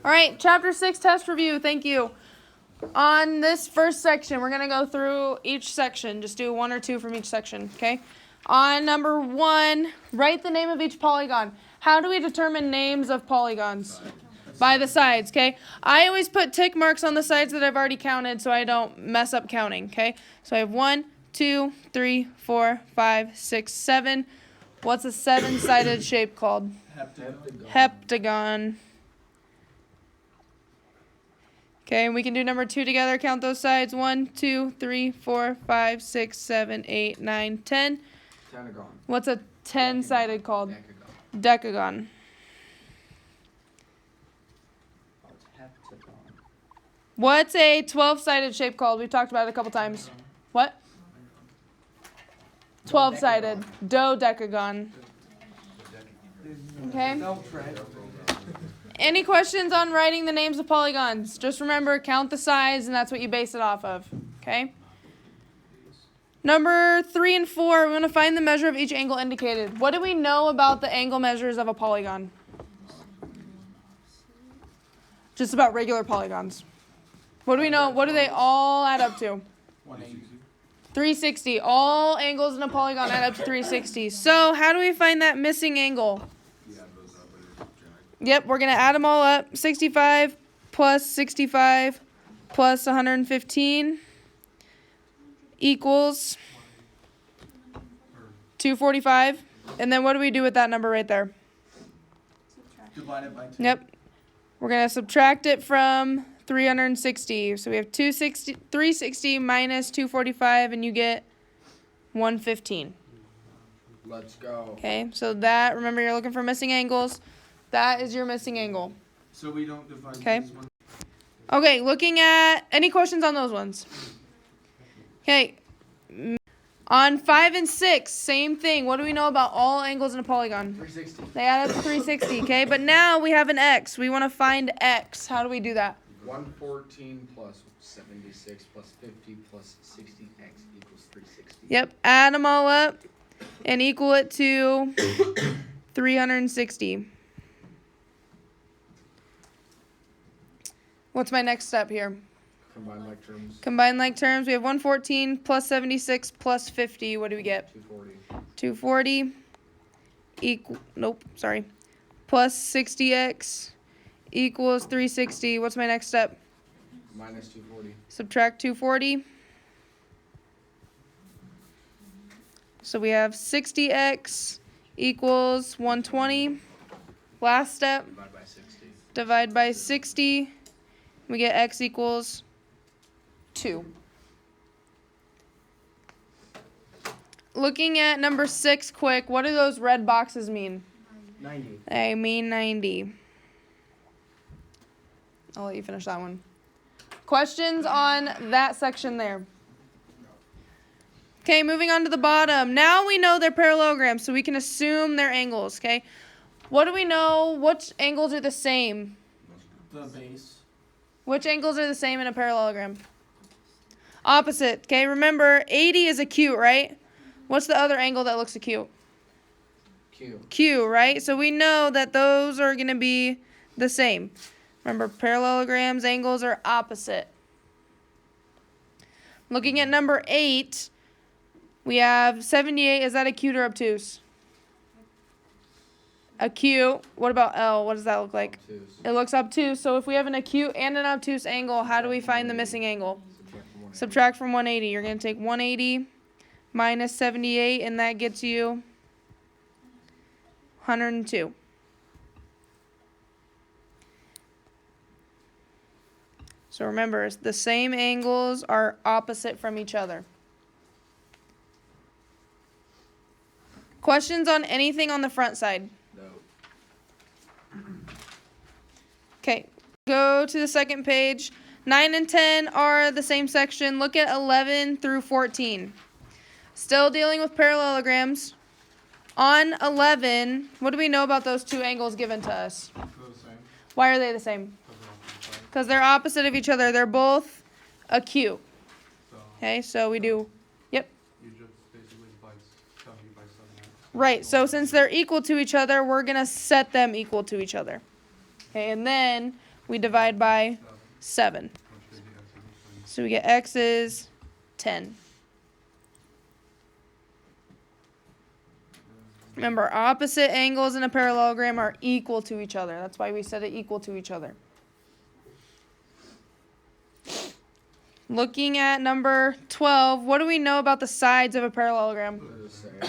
All right, chapter 6 test review. Thank you. On this first section, we're going to go through each section. Just do one or two from each section, okay? On number 1, write the name of each polygon. How do we determine names of polygons? By the sides, okay? I always put tick marks on the sides that I've already counted so I don't mess up counting, okay? So I have 1, 2, 3, 4, 5, 6, 7. What's a 7-sided shape called? Heptagon. Okay, and we can do number 2 together. Count those sides. 1, 2, 3, 4, 5, 6, 7, 8, 9, 10. Pentagon. What's a 10-sided called? Decagon. Decagon. What's a 12-sided shape called? We've talked about it a couple times. What? 12-sided. Dodecagon. Okay. Any questions on writing the names of polygons? Just remember, count the sides, and that's what you base it off of. Okay? Number 3 and 4, we're going to find the measure of each angle indicated. What do we know about the angle measures of a polygon? Just about regular polygons. What do we know? What do they all add up to? 180. 360. All angles in a polygon add up to 360. So how do we find that missing angle? Yep, we're going to add them all up. 65 plus 65 plus 115 equals 245. And then what do we do with that number right there? Divide it by 2. Yep. We're going to subtract it from 360. So we have 360 minus 245, and you get 115. Let's go. Okay, so that, remember you're looking for missing angles. That is your missing angle. So we don't divide Okay. this one. Okay, looking at, any questions on those ones? Okay, on 5 and 6, same thing. What do we know about all angles in a polygon? 360. They add up to 360, okay? But now we have an x. We want to find x. How do we do that? 114 plus 76 plus 50 plus 60x equals 360. Yep, add them all up and equal it to 360. What's my next step here? Combine like terms. Combine like terms. We have 114 plus 76 plus 50. What do we get? 240. 240 plus 60x equals 360. What's my next step? Minus 240. Subtract 240. So we have 60x equals 120. Last step, Divide by 60. divide by 60. We get x equals 2. Looking at number 6 quick, what do those red boxes mean? 90. They mean 90. I'll let you finish that one. Questions on that section there? Okay, moving on to the bottom. Now we know they're parallelograms, so we can assume they're angles, okay? What do we know? Which angles are the same? The base. Which angles are the same in a parallelogram? Opposite, okay? Remember, 80 is acute, right? What's the other angle that looks acute? Q. Q, right? So we know that those are going to be the same. Remember, parallelograms, angles are opposite. Looking at number 8, we have 78. Is that acute or obtuse? Acute. What about L? What does that look like? Obtuse. It looks obtuse. So if we have an acute and an obtuse angle, how do we find the missing angle? Subtract from 180. You're going to take 180 minus 78, and that gets you 102. So remember, the same angles are opposite from each other. Questions on anything on the front side? No. Okay, go to the second page. 9 and 10 are the same section. Look at 11 through 14. Still dealing with parallelograms. On 11, what do we know about those two angles given to us? They're the same. Why are they the same? Because they're opposite of each other. They're both acute. Okay, so we do, yep. You just basically divide 70 by 7. Right, so since they're equal to each other, we're going to set them equal to each other. Okay, and then we divide by 7. Which gives you x equals 10. So we get x is 10. Remember, opposite angles in a parallelogram are equal to each other. That's why we set it equal to each other. Looking at number 12, what do we know about the sides of a parallelogram? They're the same.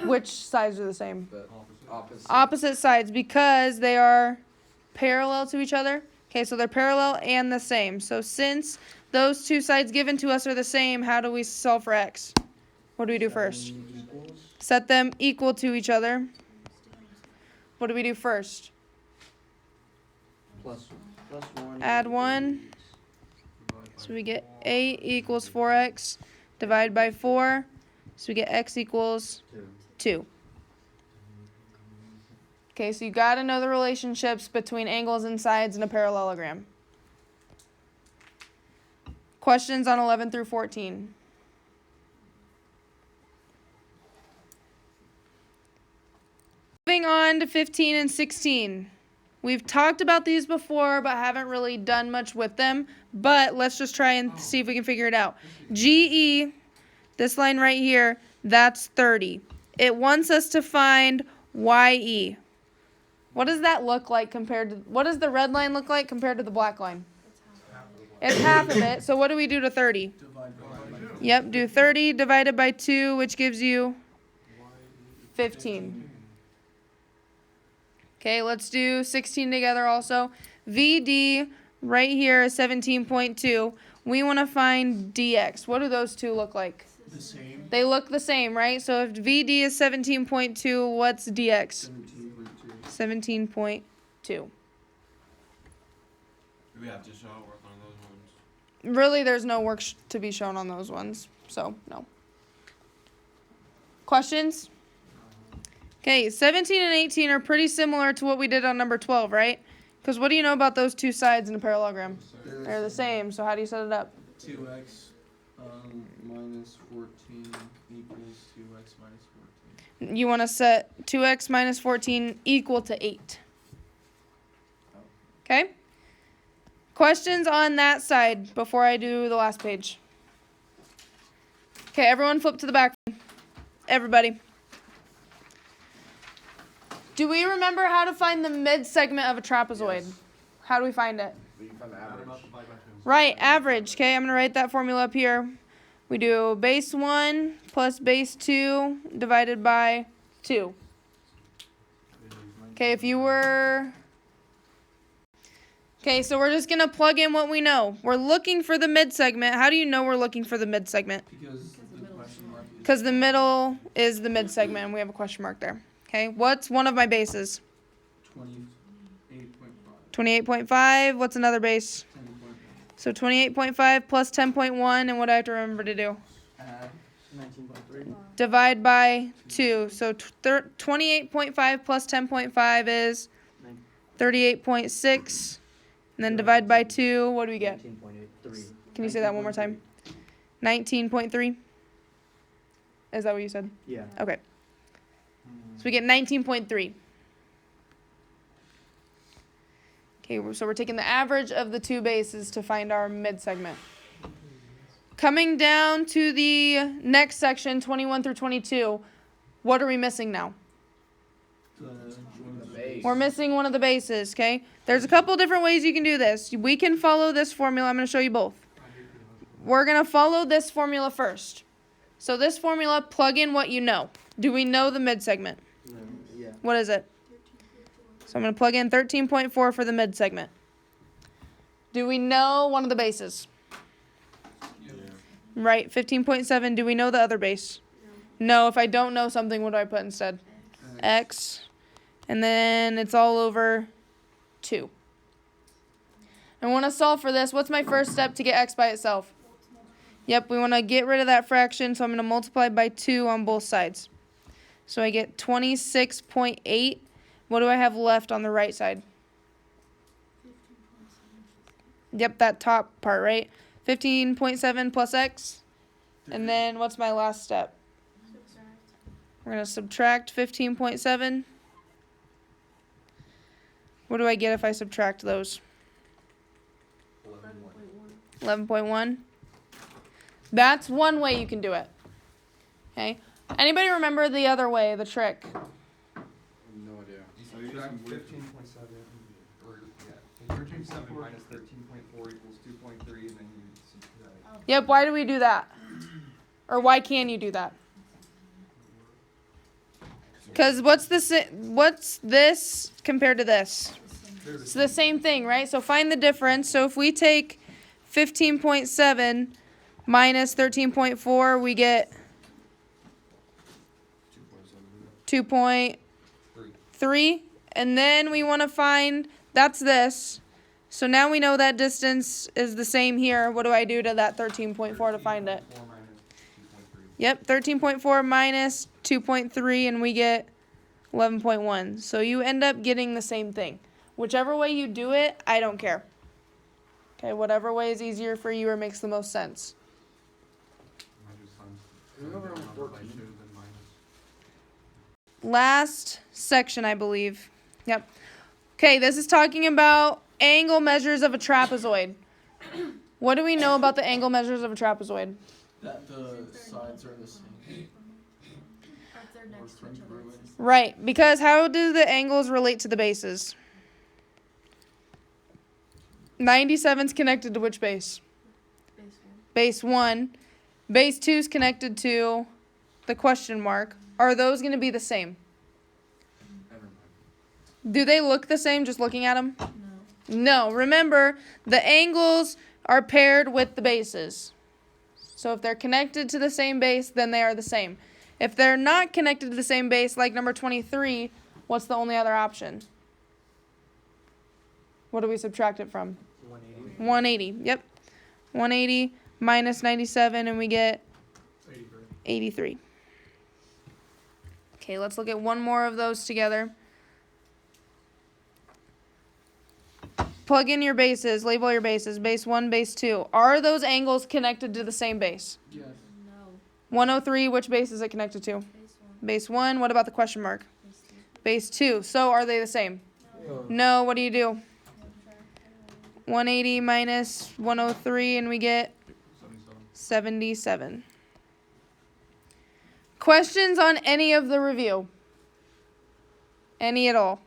Which sides are the same? The opposite. Opposite sides, because they are parallel to each other. Okay, so they're parallel and the same. So since those two sides given to us are the same, how do we solve for x? What do we do first? Set them equal to each other. What do we do first? Plus 1. Add 1. So we get 8 equals 4x. Divide by 4. So we get x equals 2. Okay, so you got to know the relationships between angles and sides in a parallelogram. Questions on 11 through 14. Moving on to 15 and 16. We've talked about these before, but haven't really done much with them. But let's just try and see if we can figure it out. GE, this line right here, that's 30. It wants us to find YE. What does that look like compared to, what does the red line look like compared to the black line? It's half of it. So what do we do to 30? Divide by 2. Yep, do 30 divided by 2, which gives you 15. Okay, let's do 16 together also. VD right here is 17.2. We want to find DX. What do those two look like? The same. They look the same, right? So if VD is 17.2, what's DX? 17.2. 17.2. Do we have to show work on those ones? Really, there's no work to be shown on those ones, so no. Questions? Okay, 17 and 18 are pretty similar to what we did on number 12, right? Because what do you know about those two sides in a parallelogram? They're the same, so how do you set it up? 2x minus 14 equals 2x minus 14. You want to set 2x minus 14 equal to 8. Okay? Questions on that side before I do the last page? Okay, everyone flip to the back. Everybody. Do we remember how to find the mid-segment of a trapezoid? Yes. How do we find it? But you find the Add them up, average. divide by 2. Right, average. Okay, I'm going to write that formula up here. We do base 1 plus base 2 divided by 2. Okay, if you were... Okay, so we're just going to plug in what we know. We're looking for the mid-segment. How do you know we're looking for the mid-segment? Because the question mark is Because the middle is the mid-segment, and we have a question mark there. Okay, what's one of my bases? 28.5. 28.5. What's another base? 10.1. So 28.5 plus 10.1, and what do I have to remember to do? Add 19.3. Divide by 2. So 28.5 plus 10.5 is 38.6. And then divide by 2, what do we get? 19.83. Can you say that one more time? 19.3? Is that what you said? Yeah. Okay. So we get 19.3. Okay, so we're taking the average of the two bases to find our mid-segment. Coming down to the next section, 21 through 22, what are we missing now? The base. We're missing one of the bases, okay? There's a couple different ways you can do this. We can follow this formula. I'm going to show you both. We're going to follow this formula first. So this formula, plug in what you know. Do we know the mid-segment? No, yeah. What is it? So I'm going to plug in 13.4 for the mid-segment. Do we know one of the bases? Yeah. Right, 15.7. Do we know the other base? No, if I don't know something, what do I put instead? X. And then it's all over 2. I want to solve for this. What's my first step to get x by itself? Yep, we want to get rid of that fraction, so I'm going to multiply by 2 on both sides. So I get 26.8. What do I have left on the right side? Yep, that top part, right? 15.7 plus x. And then what's my last step? We're going to subtract 15.7. What do I get if I subtract those? 11.1. That's one way you can do it. Okay. Anybody remember the other way, the trick? No idea. So you have 15.7, or, yeah, 13.7 minus 13.4 equals 2.3, and then you subtract. Yep, why do we do that? Or why can you do that? Because what's this compared to this? It's the same thing, right? So find the difference. So if we take 15.7 minus 13.4, we get 2.3. And then we want to find, that's this. So now we know that distance is the same here. What do I do to that 13.4 to find it? Yep, 13.4 minus 2.3, and we get 11.1. So you end up getting the same thing. Whichever way you do it, I don't care. Okay, whatever way is easier for you or makes the most sense. Last section, I believe. Yep. Okay, this is talking about angle measures of a trapezoid. What do we know about the angle measures of a trapezoid? That the sides are the same. They're next to each other. Right, because how do the angles relate to the bases? 97 is connected to which base? Base 1. Base 2 is connected to the question mark. Are those going to be the same? Never mind. Do they look the same just looking at them? No. No. Remember, the angles are paired with the bases. So if they're connected to the same base, then they are the same. If they're not connected to the same base, like number 23, what's the only other option? What do we subtract it from? 180. 180. Yep. 180 minus 97, and we get 83. Okay, let's look at one more of those together. Plug in your bases, label your bases, base 1, base 2. Are those angles connected to the same base? Yes. No. 103, which base is it connected to? Base 1. Base 1, what about the question mark? Base 2. Base 2, so are they the same? No. No, what do you do? 180 minus 103, and we get 77. Questions on any of the review? Any at all?